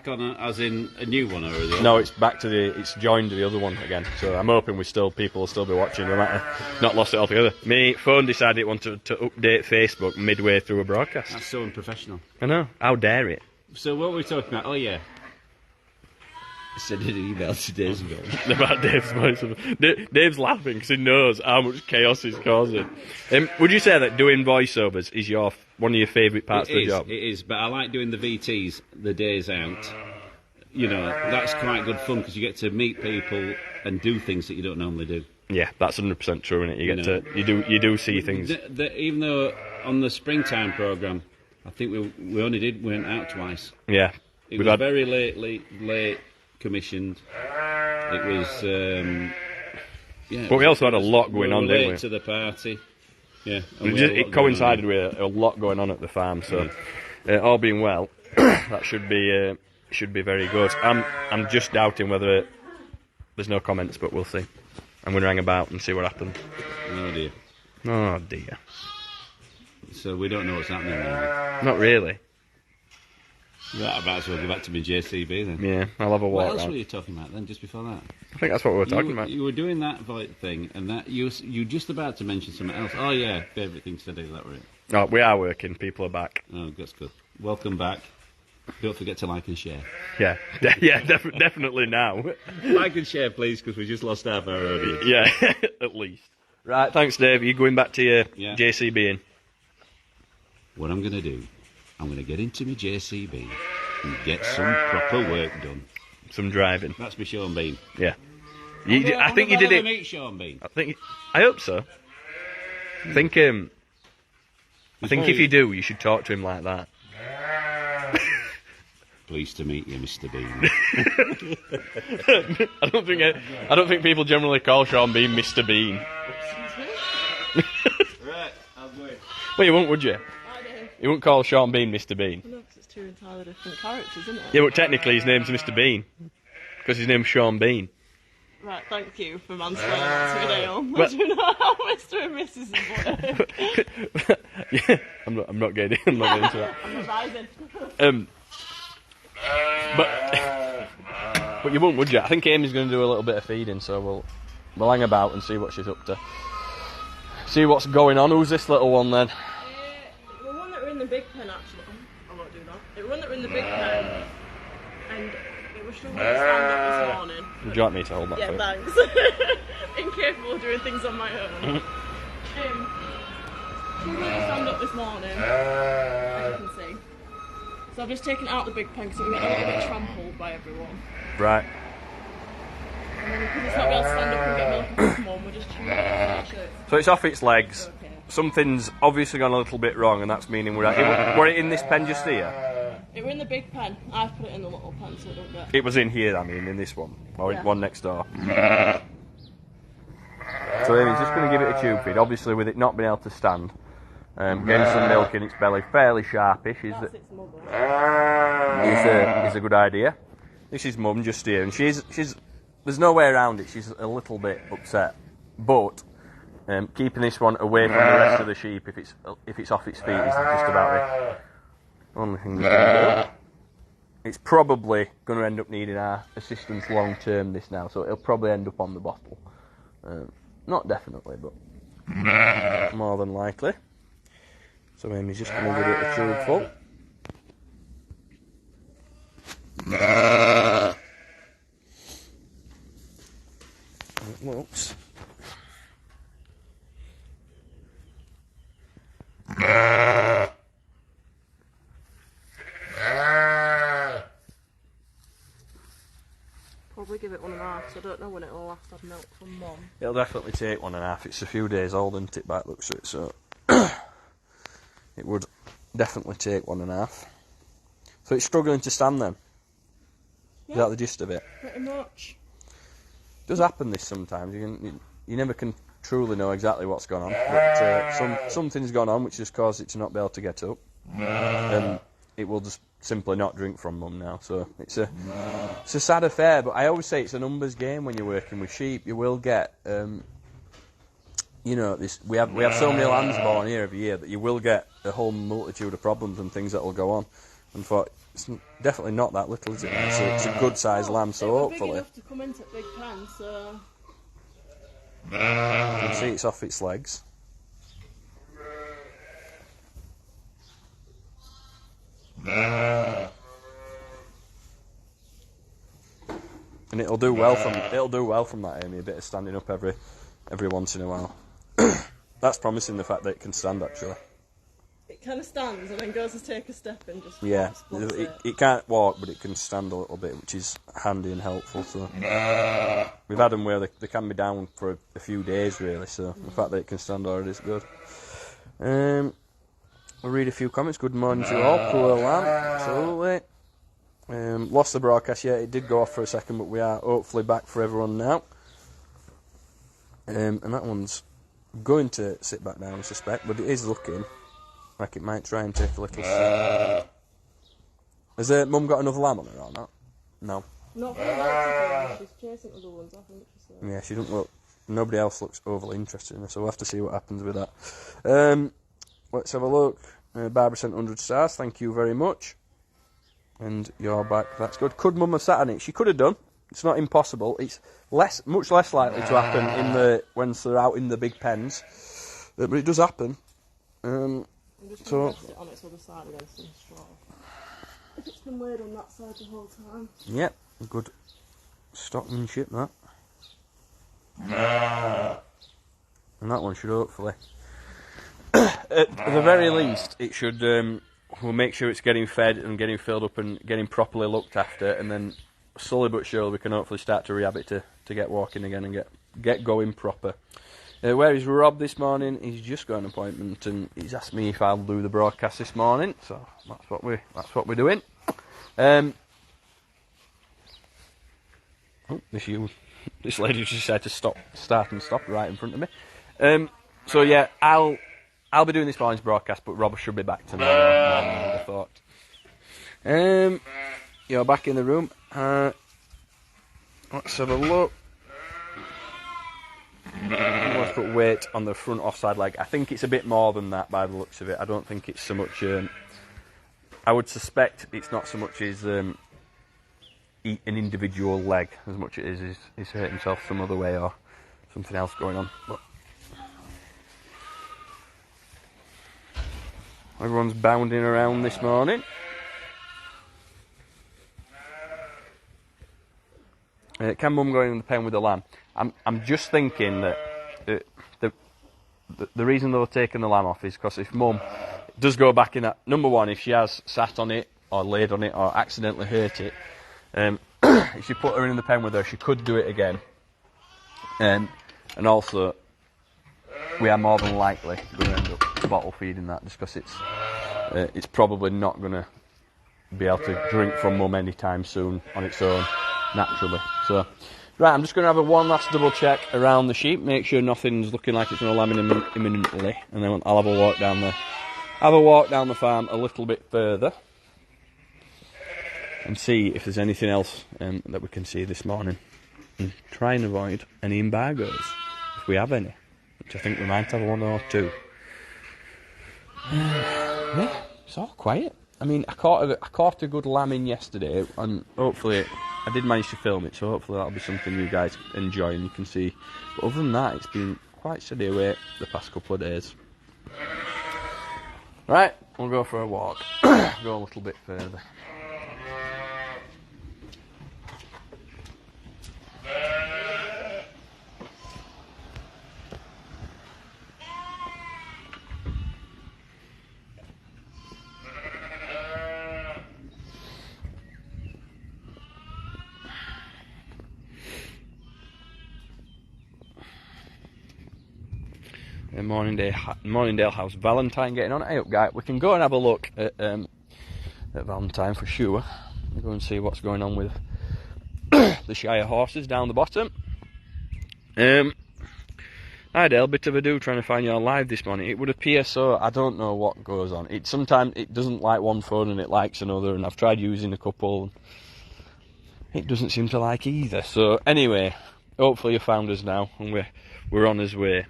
back on as in a new one or the other? No, it's back to it's joined the other one again. So I'm hoping people will still be watching. We might have not lost it altogether. My phone decided it wanted to update Facebook midway through a broadcast. That's so unprofessional. I know. How dare it? So what were we talking about? Oh yeah. I sent an email to Dave's ago. About Dave's voice. Dave's laughing because he knows how much chaos he's causing. Would you say that doing voiceovers is one of your favourite parts of the job? It is, but I like doing the VTs, the days out. You know, that's quite good fun because you get to meet people and do things that you don't normally do. Yeah, that's 100% true, isn't it? You do see things. Even though on the springtime programme, I think we went out twice. Yeah. It was very late commissioned. It was, But we also had a lot going on, didn't we? Late to the party. Yeah. It coincided with a lot going on at the farm, so all being well, that should be very good. I'm just doubting whether there's no comments, but we'll see. I'm going to hang about and see what happens. Oh dear. Oh dear. So we don't know what's happening now. Not really. Right, I might as well go back to my JCB then. Yeah, I'll have a walk. What else round. were you talking about then, just before that? I think that's what we were talking about. You were doing that thing, and that you were just about to mention something else. Oh yeah, favourite things to do, that were it. Oh, we are working, people are back. Oh, that's good. Welcome back. Don't forget to like and share. Yeah, definitely now. Like and share, please, because we just lost half our audience. Yeah, at least. Right, thanks, Dave. Are you going back to your JCB? What I'm going to do, I'm going to get into my JCB and get some proper work done. Some driving. That's my Sean Bean. Yeah. I think you did it. Meet Sean Bean. I hope so. I think if you do, you should talk to him like that. Pleased to meet you, Mr. Bean. I don't think people generally call Sean Bean Mr. Bean. Right, I'll go in. Well, you wouldn't, would you? I do. You wouldn't call Sean Bean Mr. Bean. No, because it's two entirely different characters, isn't it? Yeah, but technically his name's Mr. Bean. Because his name's Sean Bean. Right, thank you for mansplaining that to me, Dale. I do know how Mr. and Mrs. is work. Yeah, I'm not getting into that. I'm advising. But you wouldn't, would you? I think Amy's going to do a little bit of feeding, so we'll hang about and see what she's up to. See what's going on. Who's this little one then? The one that were in the big pen, actually. I won't do that. The one that were in the big pen, and it was struggling to stand up this morning. Would you like me to hold that for you? Yeah, thanks. Incapable of doing things on my own. Struggling to stand up this morning, as you can see. So I've just taken it out the big pen because it was getting a bit trampled by everyone. Right. And then because it's not being able to stand up and get milk and this one, we're just chewing it. So it's off its legs. Okay. Something's obviously gone a little bit wrong, and that's meaning were it in this pen just here? It were in the big pen. I've put it in the little pen so it don't get... It was in here, I mean, in this one. Or Yeah. one next door. So Amy's just going to give it a tube feed, obviously with it not being able to stand. Getting some milk in its belly, fairly sharpish, is That's its mother. a good idea. This is Mum just here, and she's there's no way around it. She's a little bit upset, but keeping this one away from the rest of the sheep, if it's off its feet, is just about the only thing we can do. It's probably going to end up needing our assistance long term. This now, so it'll probably end up on the bottle. Not definitely, but more than likely. So Amy's just going to give it a tube full. It looks. Probably give it 1.5, so I don't know when it'll last had milk from Mum. It'll definitely take 1.5. It's a few days old, isn't it, by the looks of it, so it would definitely take 1.5. So it's struggling to stand then? Yeah, is that the gist of it? Pretty much. It does happen this sometimes. You never can truly know exactly what's gone on, but something's gone on which has caused it to not be able to get up, and it will just simply not drink from Mum now. So it's a sad affair, but I always say it's a numbers game when you're working with sheep. You will get we have so many lambs born here every year that you will get a whole multitude of problems and things that will go on. and thought, it's definitely not that little, is it? It's a good sized lamb, so hopefully. Big enough to come into big pen, so. You can see it's off its legs. And it'll do well from that, Amy. A bit of standing up every once in a while. That's promising, the fact that it can stand actually. It kind of stands and then goes to take a step and just. Yeah, it can't walk, but it can stand a little bit, which is handy and helpful. So we've had them where they can be down for a few days really. So the fact that it can stand already is good. We'll read a few comments. Good morning to you all. Poor lamb, absolutely. Lost the broadcast, yeah, it did go off for a second, but we are hopefully back for everyone now. And that one's going to sit back down, I suspect, but it is looking like it might try and take a little sip. Has Mum got another lamb on her or not? No. Not very well. She's chasing other ones, I think. So. Yeah, she doesn't look. Nobody else looks overly interested in her, so we'll have to see what happens with that. Let's have a look. Barbara sent 100 stars. Thank you very much. And you're back. That's good. Could Mum have sat on it? She could have done. It's not impossible. It's much less likely to happen when they're out in the big pens, but it does happen. I'm just going to sit on its other side against some straw. If it's been laid on that side the whole time. Yep, good stockmanship that. And that one should hopefully, at the very least, it should. We'll make sure it's getting fed and getting filled up and getting properly looked after, and then slowly but surely we can hopefully start to rehab it to get walking again and get going proper. Where is Rob this morning? He's just got an appointment and he's asked me if I'll do the broadcast this morning, so that's what we're doing. This lady just decided to start and stop right in front of me. So yeah, I'll be doing this morning's broadcast, but Rob should be back tomorrow. I would have thought. You're back in the room. Let's have a look. Let's put weight on the front offside leg. I think it's a bit more than that by the looks of it. I don't think it's so much. I would suspect it's not so much as an individual leg as much as it is he's hurt himself some other way or something else going on. But everyone's bounding around this morning. Can Mum go in the pen with the lamb? I'm just thinking that the reason they're taking the lamb off is because if Mum does go back in that, number one, if she has sat on it or laid on it or accidentally hurt it, if you put her in the pen with her, she could do it again. And also, we are more than likely going to end up bottle feeding that just because it's probably not going to be able to drink from Mum anytime soon on its own, naturally. So, right, I'm just going to have one last double check around the sheep, make sure nothing's looking like it's going to lamb imminently, and then I'll have a walk down the farm a little bit further and see if there's anything else that we can see this morning, and try and avoid any embargoes if we have any, which I think we might have one or two. Yeah, it's all quiet. I mean, I caught a good lamb in yesterday, and hopefully I did manage to film it, so hopefully that'll be something you guys enjoy and you can see. But other than that, it's been quite steady away the past couple of days. Right, we'll go for a walk, go a little bit further. Morningdale House. Valentine getting on. Hey up, guy. We can go and have a look at Valentine for sure. We'll go and see what's going on with the Shire horses down the bottom. Hi Dale, bit of a do trying to find you on live this morning. It would appear so. I don't know what goes on. Sometimes it doesn't like one phone and it likes another, and I've tried using a couple. It doesn't seem to like either. So anyway, hopefully you found us now and we're on his way.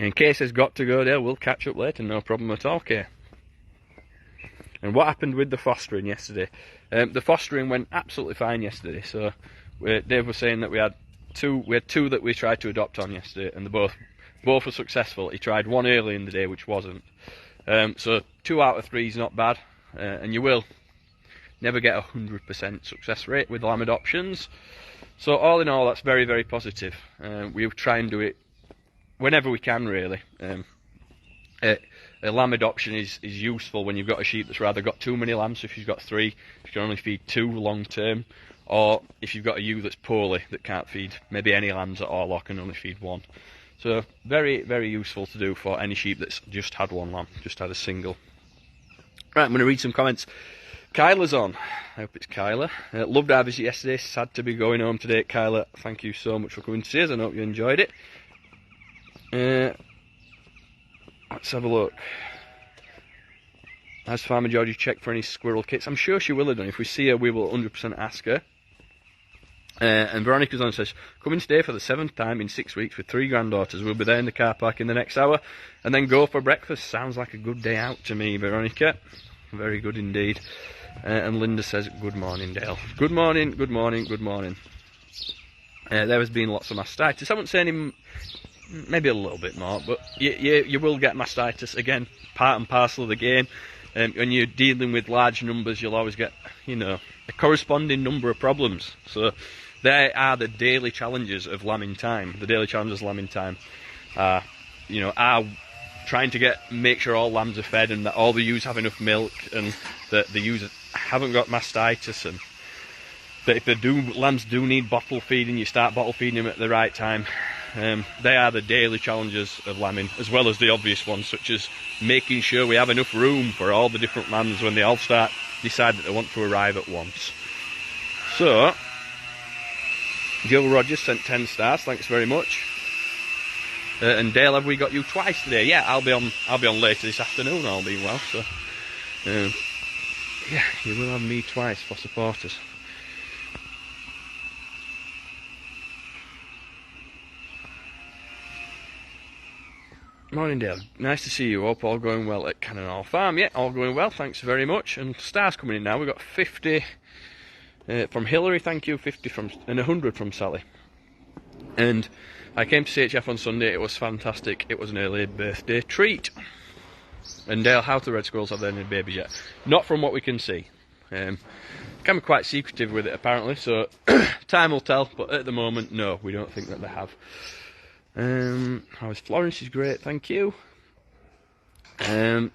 And Kay says, got to go there, we'll catch up later, no problem at all, Kay. And what happened with the fostering yesterday? The fostering went absolutely fine yesterday. So Dave was saying that we had two that we tried to adopt on yesterday, and both were successful. He tried one early in the day, which wasn't. So 2 out of 3 is not bad, and you will never get 100% success rate with lamb adoptions. So all in all, that's very, very positive. We try and do it whenever we can, really. A lamb adoption is useful when you've got a sheep that's rather got too many lambs. So if you've got 3, you can only feed 2 long term, or if you've got a ewe that's poorly that can't feed maybe any lambs at all or can only feed 1. So very, very useful to do for any sheep that's just had 1 lamb, just had a single. Right, I'm going to read some comments. Kyla's on. I hope it's Kyla. Loved our visit yesterday. Sad to be going home today. Kyla, thank you so much for coming to see us. I hope you enjoyed it. Let's have a look. Has Farmer Georgie checked for any squirrel kits? I'm sure she will have done. If we see her, we will 100% ask her. And Veronica's on and says, coming today for the 7th time in 6 weeks with 3 granddaughters. We'll be there in the car park in the next hour and then go for breakfast. Sounds like a good day out to me, Veronica. Very good indeed. And Linda says, good morning, Dale. Good morning, good morning, good morning. There has been lots of mastitis. I wouldn't say any, maybe a little bit more, but you will get mastitis. Again, part and parcel of the game. When you're dealing with large numbers, you'll always get, a corresponding number of problems. So they are the daily challenges of lambing time. The daily challenges of lambing time are, are trying to make sure all lambs are fed and that all the ewes have enough milk and that the ewes haven't got mastitis, and that if lambs do need bottle feeding, you start bottle feeding them at the right time. They are the daily challenges of lambing, as well as the obvious ones, such as making sure we have enough room for all the different lambs when they all decide that they want to arrive at once. So, Joe Rogers sent 10 stars, thanks very much. And Dale, have we got you twice today? Yeah, I'll be on later this afternoon, all being well. So, yeah, you will have me twice for supporters. Morning, Dale. Nice to see you. Hope all going well at Cannon Hall Farm. Yeah, all going well. Thanks very much. And stars coming in now. We've got 50 from Hillary, thank you. 50 and 100 from Sally. And I came to CHF on Sunday. It was fantastic. It was an early birthday treat. And Dale, how the red squirrels have any babies yet? Not from what we can see. Can be quite secretive with it apparently. So time will tell. But at the moment, no, we don't think that they have. How is Florence? Is great, thank you. And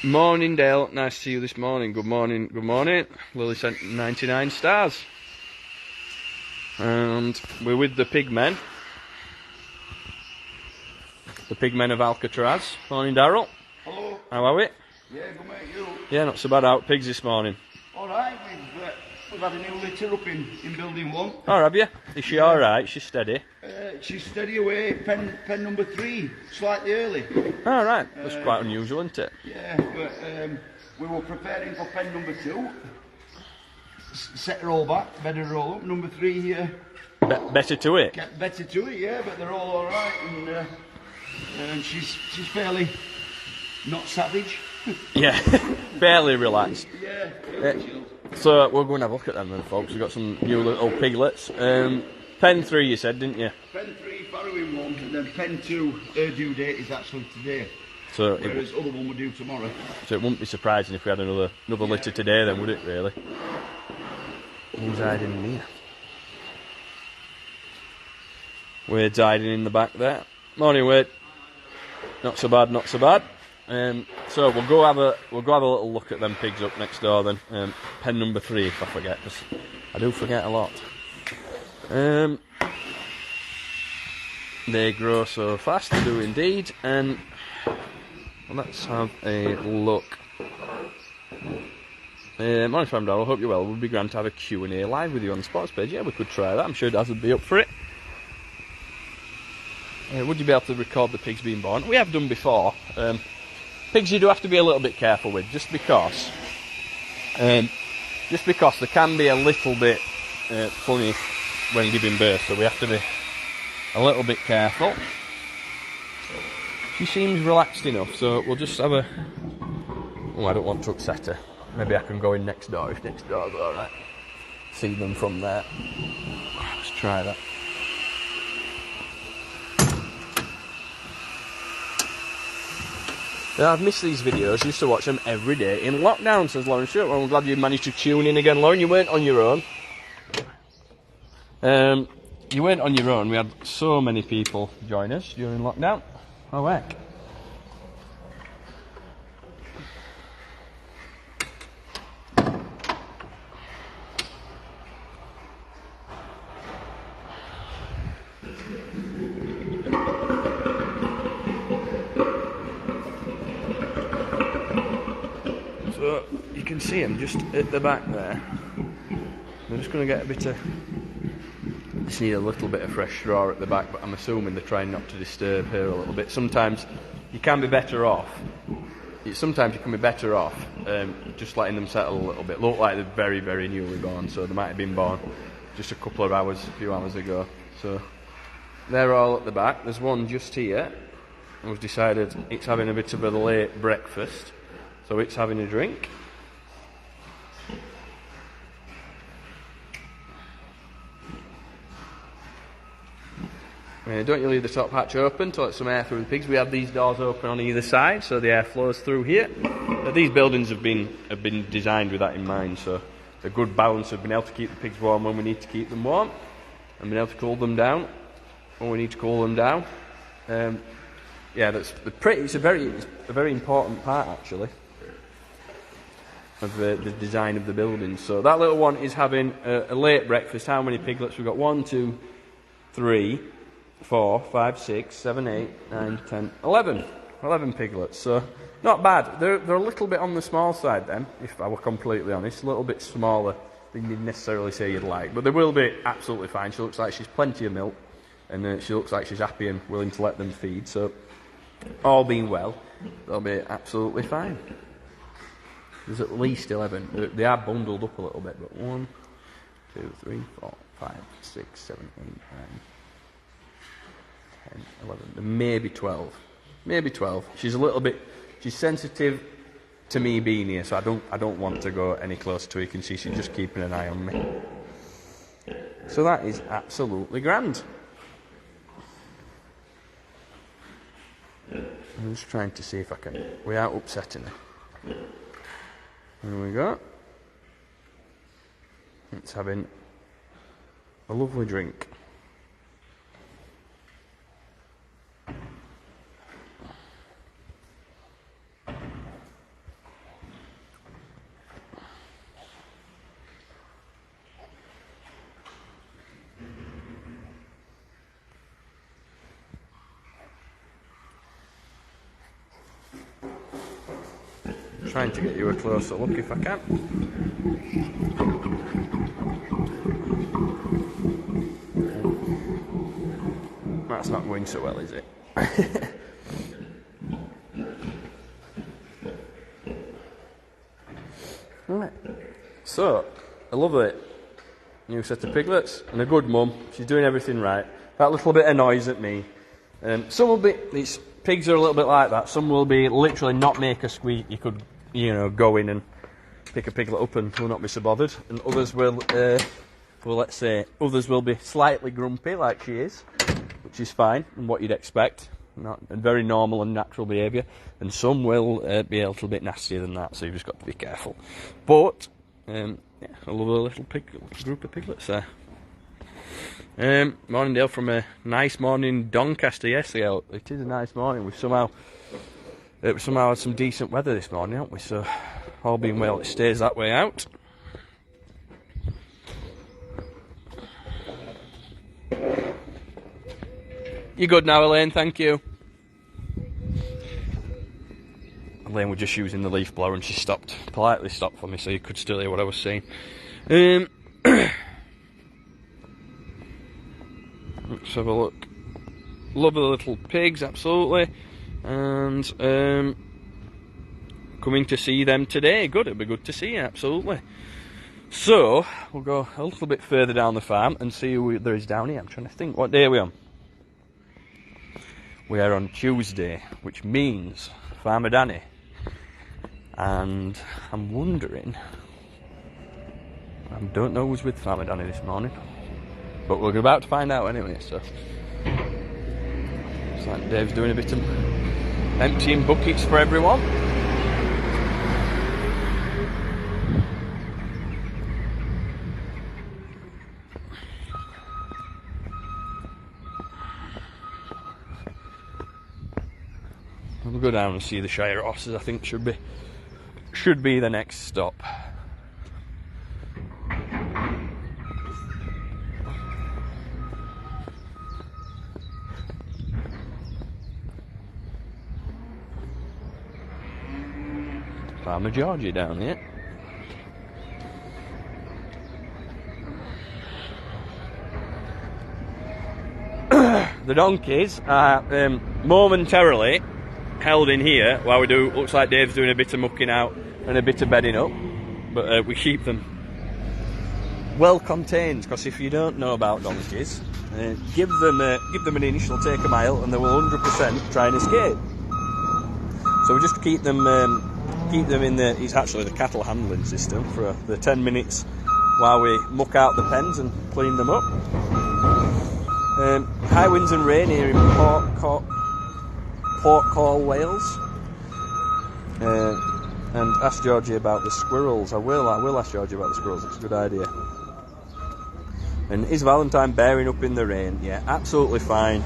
morning, Dale. Nice to see you this morning. Good morning, good morning. Lily sent 99 stars. And we're with the pigmen. The pigmen of Alcatraz. Morning, Darryl. Hello. How are we? Yeah, good mate, you? Yeah, not so bad out pigs this morning. Alright, we've had a new litter up in building 1. Oh, have you? Is she alright? She's steady? She's steady away, pen number 3, slightly early. Alright, that's quite unusual, isn't it? Yeah, but we were preparing for pen number 2. Set her all back, better her all up. Number 3 here. Better to it? Get better to it, yeah, but they're all alright. And she's fairly not savage. Yeah, fairly relaxed. Yeah, chilled. So we'll go and have a look at them then, folks. We've got some new little piglets. Pen 3 you said, didn't you? Pen 3, farrowing 1, and then pen 2, her due date is actually today. So whereas other one will do tomorrow. So it wouldn't be surprising if we had another litter today then, would it really? Who's hiding in here? Wade's hiding in the back there. Morning, Wade. Not so bad, not so bad. So we'll go have a little look at them pigs up next door then. Pen number 3 if I forget, because I do forget a lot. They grow so fast, they do indeed. And let's have a look. Morning, Farm Dad. I hope you're well. It would be grand to have a Q&A live with you on the sports page. Yeah, we could try that. I'm sure Daz would be up for it. Would you be able to record the pigs being born? We have done before. Pigs you do have to be a little bit careful with, just because they can be a little bit funny when giving birth, so we have to be a little bit careful. She seems relaxed enough, so we'll just have a... Oh, I don't want to upset her. Maybe I can go in next door if next door's alright. See them from there. Let's try that. Now, I've missed these videos. I used to watch them every day in lockdown, says Lauren Stewart. Well, I'm glad you managed to tune in again, Lauren. You weren't on your own. You weren't on your own. We had so many people join us during lockdown. Oh, heck. So you can see them just at the back there. I'm just going to get a bit of... Just need a little bit of fresh straw at the back, but I'm assuming they're trying not to disturb her a little bit. Sometimes you can be better off. Sometimes you can be better off just letting them settle a little bit. Look like they're very, very newly born, so they might have been born just a couple of hours, a few hours ago. So they're all at the back. There's one just here. And we've decided it's having a bit of a late breakfast. So it's having a drink. Don't you leave the top hatch open to let some air through the pigs. We have these doors open on either side so the air flows through here. Now, these buildings have been designed with that in mind, so a good balance of being able to keep the pigs warm when we need to keep them warm and being able to cool them down when we need to cool them down. Yeah, it's a very important part actually of the design of the building. So that little one is having a late breakfast. How many piglets? We've got 1, 2, 3, 4, 5, 6, 7, 8, 9, 10, 11. 11 piglets. So not bad. They're a little bit on the small side then, if I were completely honest. A little bit smaller than you'd necessarily say you'd like. But they will be absolutely fine. She looks like she's plenty of milk. And she looks like she's happy and willing to let them feed. So all being well, they'll be absolutely fine. There's at least 11. They are bundled up a little bit, but 1, 2, 3, 4, 5, 6, 7, 8, 9, 10, 11. There may be 12. Maybe 12. She's sensitive to me being here, so I don't want to go any closer to her. You can see she's just keeping an eye on me. So that is absolutely grand. I'm just trying to see if I can, without upsetting her. There we go. It's having a lovely drink. Trying to get you a closer look if I can. That's not going so well, is it? Right. So, a lovely new set of piglets and a good mum. She's doing everything right. That little bit of noise at me. Some will be, these pigs are a little bit like that. Some will be literally not make a squeak. You could, go in and pick a piglet up and will not be so bothered. And others will, let's say, others will be slightly grumpy like she is, which is fine and what you'd expect. And very normal and natural behaviour. And some will be a little bit nastier than that, so you've just got to be careful. But, yeah, I love a little group of piglets there. Morning, Dale, from a nice morning in Doncaster. Yes, it is a nice morning. We've somehow had some decent weather this morning, haven't we? So, all being well, it stays that way out. You good now, Elaine? Thank you. Elaine was just using the leaf blower and she politely stopped for me so you could still hear what I was saying. Let's have a look. Love the little pigs, absolutely. And coming to see them today. Good, it'll be good to see you, absolutely. So, we'll go a little bit further down the farm and see who there is down here. I'm trying to think, what day are we on? We are on Tuesday, which means Farmer Danny. And I'm wondering, I don't know who's with Farmer Danny this morning, but we're about to find out anyway, so. Looks like Dave's doing a bit of emptying buckets for everyone. We'll go down and see the Shire horses. I think should be the next stop. Farmer Georgie down here. The donkeys are momentarily held in here while we do. Looks like Dave's doing a bit of mucking out and a bit of bedding up, but we keep them well contained, because if you don't know about donkeys, give them an inch, they'll take a mile, and they will 100% try and escape. So we just keep them in the. It's actually the cattle handling system for the 10 minutes while we muck out the pens and clean them up. High winds and rain here in Port Call, Wales. And ask Georgie about the squirrels. I will ask Georgie about the squirrels. It's a good idea. And is Valentine bearing up in the rain? Yeah, absolutely fine.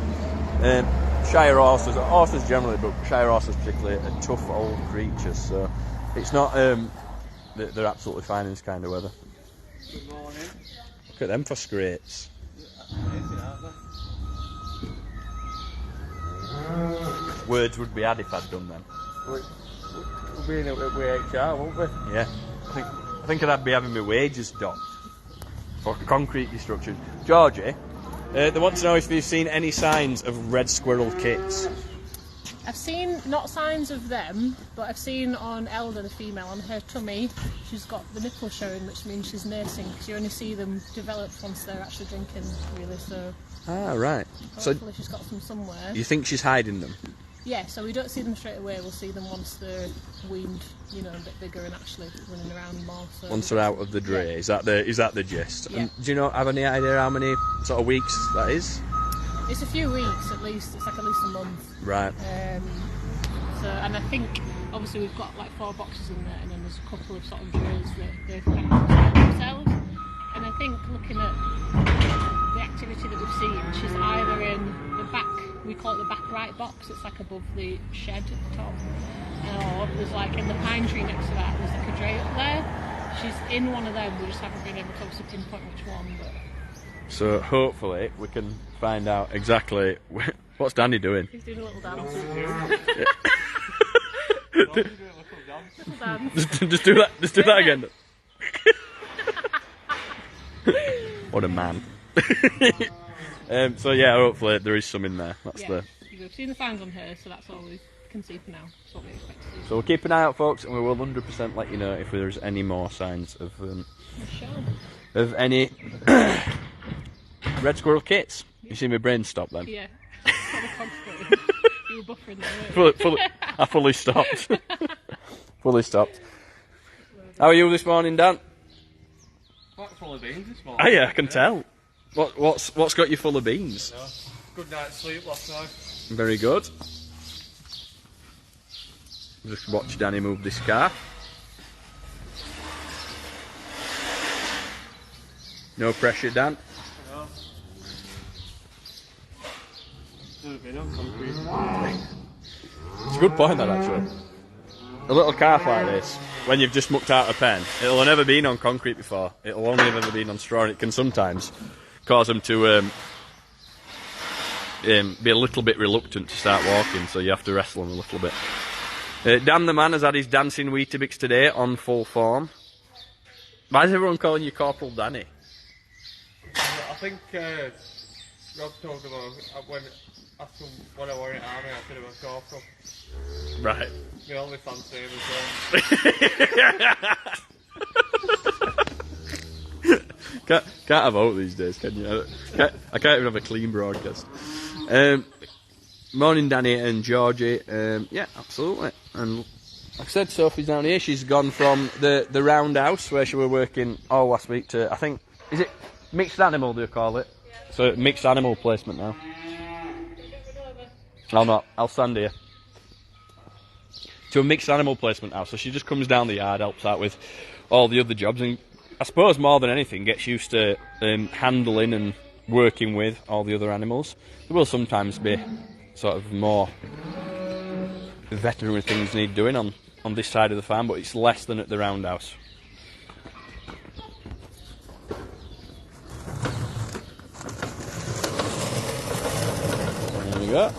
Shire horses generally, but Shire horses particularly, are tough old creatures. So it's not. They're absolutely fine in this kind of weather. Good morning. Look at them for scrapes. Words would be had if I'd done them. We'll be in it with HR, won't we? Yeah, I think I'd be having my wages docked for concrete destruction. Georgie, they want to know if you've seen any signs of red squirrel kits. I've seen not signs of them, but I've seen on Elder, the female, on her tummy, she's got the nipple showing, which means she's nursing, because you only see them develop once they're actually drinking, really, so... Ah, right. Hopefully she's got some somewhere. You think she's hiding them? Yeah, so we don't see them straight away, we'll see them once they're weaned, a bit bigger and actually running around more. So once they're out of the dray, yeah. Is that the gist? Yeah. And do you have any idea how many sort of weeks that is? It's a few weeks at least, it's like at least a month. Right. And I think, obviously we've got like 4 boxes in there, and then there's a couple of sort of drays that they've kind of put themselves. And I think looking at the activity that we've seen, she's either in the back, we call it the back right box, it's like above the shed at the top, or there's like in the pine tree next to that, there's like a dray up there. She's in one of them, we just haven't been able to obviously pinpoint which one. But So hopefully we can find out exactly what's Danny doing. He's doing a little dance. Just do that again. What a man. So yeah, hopefully there is some in there. We've seen the signs on her, so that's all we can see for now. That's what we expect to see. So we'll keep an eye out, folks, and we will 100% let you know if there's any more signs of any red squirrel kits. You see my brain stop then? Yeah. You were buffering there, I fully stopped. Fully stopped. How are you this morning, Dan? Quite full of beans this morning. Oh yeah, I can tell. What's got you full of beans? No. Good night's sleep last night. Very good. Just watch Danny move this car. No pressure, Dan. No. Never been on concrete. It's a good point, that actually. A little calf like this, when you've just mucked out a pen, it'll have never been on concrete before. It'll only have ever been on straw, and it can sometimes cause them to be a little bit reluctant to start walking, so you have to wrestle them a little bit. Dan the man has had his dancing Weetabix today on full form. Why is everyone calling you Corporal Danny? I think Rob told him when asked him when I were in the army, I said I was corporal. Right. My only fan's name as well. Can't have out these days, can you? I can't even have a clean broadcast. Morning, Danny and Georgie. Yeah, absolutely. And like I said, Sophie's down here. She's gone from the roundhouse where she were working all last week to, I think, is it mixed animal, do you call it? Yeah. So mixed animal placement now. I'll not. I'll stand here. To a mixed animal placement now. So she just comes down the yard, helps out with all the other jobs, and I suppose more than anything gets used to handling and working with all the other animals. There will sometimes be sort of more veterinary things need doing on this side of the farm, but it's less than at the roundhouse. There we go.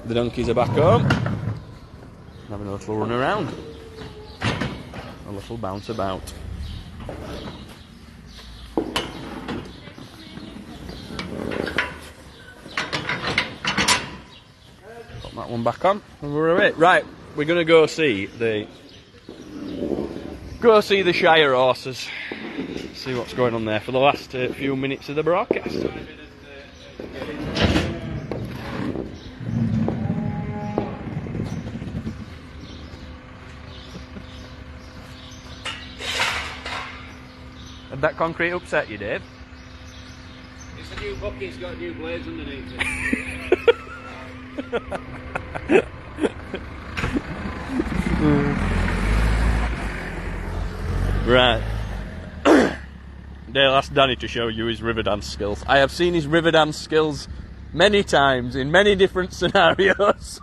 The donkeys are back home, having a little run around, a little bounce about. Put that one back on, and we're away. Right, we're going to go see the Shire horses. See what's going on there for the last few minutes of the broadcast. Had that concrete upset you, Dave? It's a new bucket, it's got new blades underneath it. Right. Dale asked Danny to show you his river dance skills. I have seen his river dance skills many times in many different scenarios.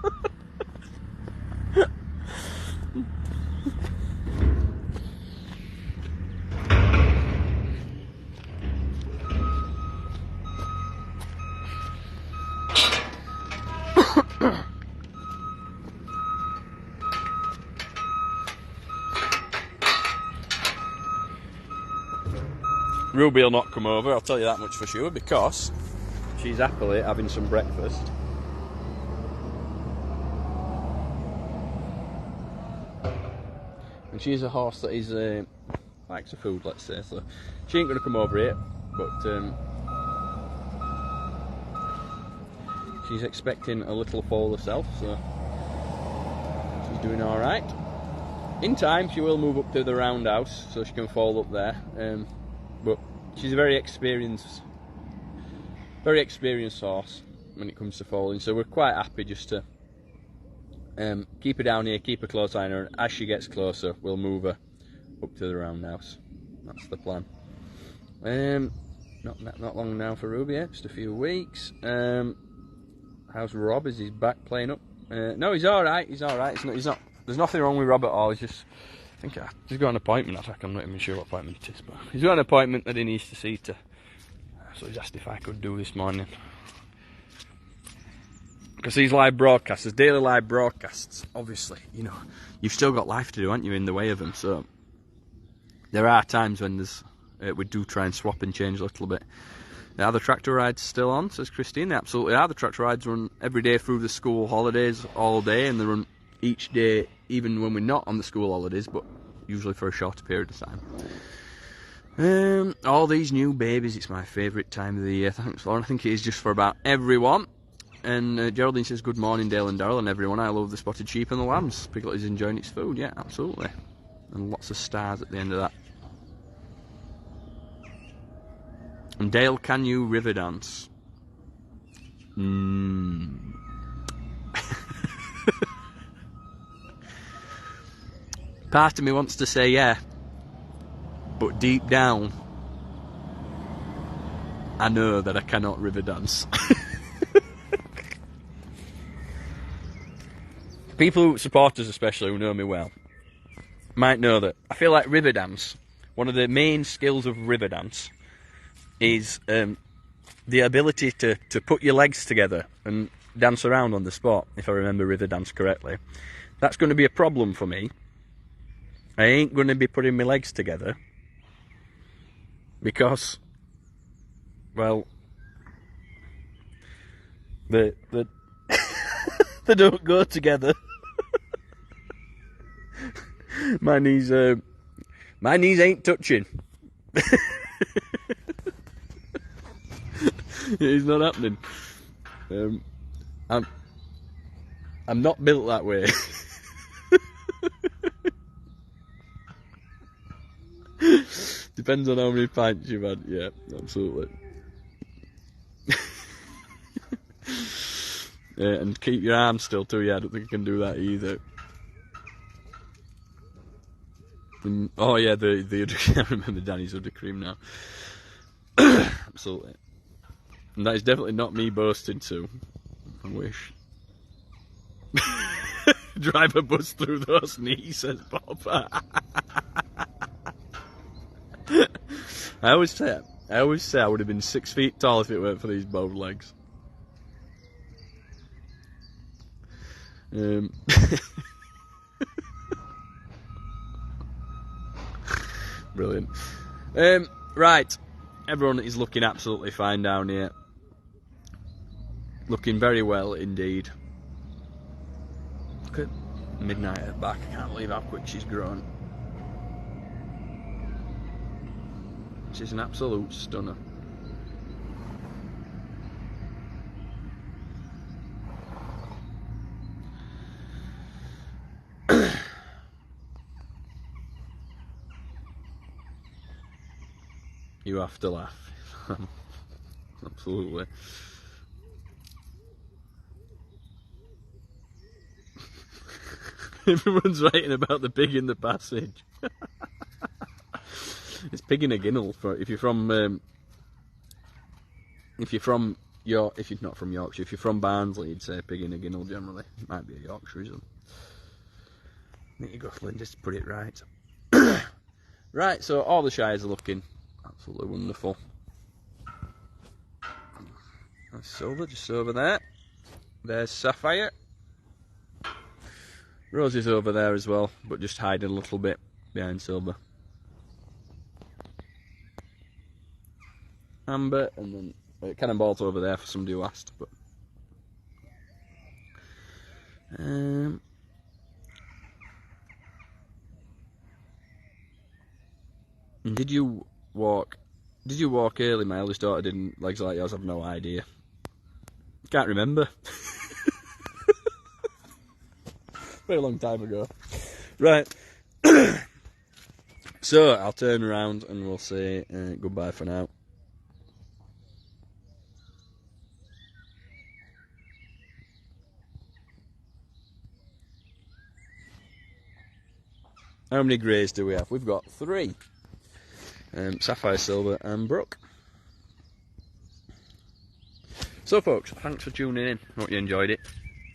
Ruby will not come over, I'll tell you that much for sure, because she's happily having some breakfast. And she's a horse that is likes the food, let's say, so she ain't going to come over here, but she's expecting a little foal herself, so she's doing alright. In time she will move up to the roundhouse so she can foal up there, but she's a very experienced horse when it comes to foaling, so we're quite happy just to keep her down here, keep a close eye on her, and as she gets closer we'll move her up to the roundhouse. That's the plan. Not long now for Ruby, just a few weeks. How's Rob? Is he back playing up? No, he's alright, he's not, there's nothing wrong with Rob at all. He's just, I think he's got an appointment. In fact, I'm not even sure what appointment it is, but he's got an appointment that he needs to see to. So he's asked if I could do this morning. Because these live broadcasts, there's daily live broadcasts, obviously, you know, you've still got life to do, haven't you, in the way of them. So there are times when we do try and swap and change a little bit. Are the tractor rides still on, says Christine? They absolutely are. The tractor rides run every day through the school holidays, all day, and they run each day, even when we're not on the school holidays, but usually for a shorter period of time. All these new babies, it's my favourite time of the year. Thanks, Lauren. I think it is just for about everyone. And Geraldine says, good morning, Dale and Darrell and everyone. I love the spotted sheep and the lambs. Piglet is enjoying its food. Yeah, absolutely. And lots of stars at the end of that. And Dale, can you river dance? Part of me wants to say yeah, but deep down I know that I cannot river dance. People, supporters especially, who know me well, might know that I feel like river dance, one of the main skills of river dance is the ability to put your legs together and dance around on the spot, if I remember river dance correctly. That's going to be a problem for me. I ain't going to be putting my legs together because, well, they they don't go together. My knees ain't touching. It is not happening. I'm not built that way. Depends on how many pints you've had. Yeah, absolutely. And keep your arms still too. Yeah, I don't think I can do that either. Oh yeah, the I remember Danny's udder cream now. Absolutely. And that is definitely not me boasting too. I wish. Drive a bus through those knees, says Bob. I always say I would have been 6 feet tall if it weren't for these bowed legs. Brilliant. Right, everyone is looking absolutely fine down here. Looking very well indeed. Look at Midnight at the back. I can't believe how quick she's grown. She's an absolute stunner. You have to laugh. Absolutely. Everyone's writing about the pig in the passage. It's pig in a ginnel. If you're not from Yorkshire, if you're from Barnsley, you'd say pig in a ginnel generally. It might be a Yorkshireism. I think you go for Linda's to put it right. Right, so all the shires are looking absolutely wonderful. That's Silver just over there. There's Sapphire. Rosie's over there as well, but just hiding a little bit behind Silver. Amber, and then Cannonball's over there for somebody who asked. But did you walk early? My eldest daughter didn't. Legs like yours, I've no idea. Can't remember. Very long time ago. Right. So I'll turn around and we'll say goodbye for now. How many greys do we have? We've got 3. Sapphire, Silver and Brooke. So folks, thanks for tuning in. Hope you enjoyed it.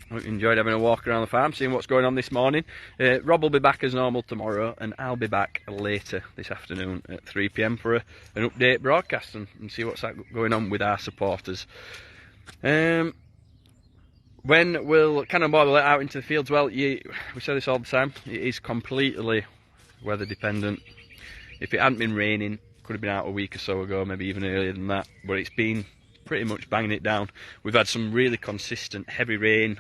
Hope you enjoyed having a walk around the farm, seeing what's going on this morning. Rob will be back as normal tomorrow, and I'll be back later this afternoon at 3 PM for an update broadcast and see what's going on with our supporters. When will Cannonball let out into the fields? Well, we say this all the time, it is completely weather dependent. If it hadn't been raining, could have been out a week or so ago, maybe even earlier than that, but it's been pretty much banging it down. We've had some really consistent heavy rain.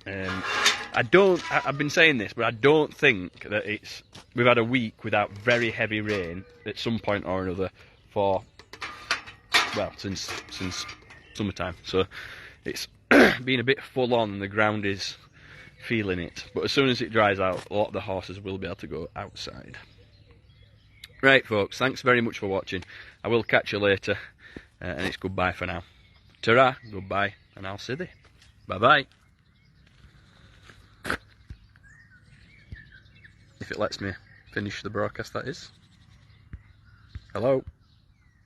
I've been saying this, but I don't think that we've had a week without very heavy rain at some point or another since summertime. So it's been a bit full on, and the ground is feeling it. But as soon as it dries out, a lot of the horses will be able to go outside. Right, folks, thanks very much for watching. I will catch you later, and it's goodbye for now. Ta-ra, goodbye, and I'll see thee. Bye-bye. If it lets me finish the broadcast, that is. Hello.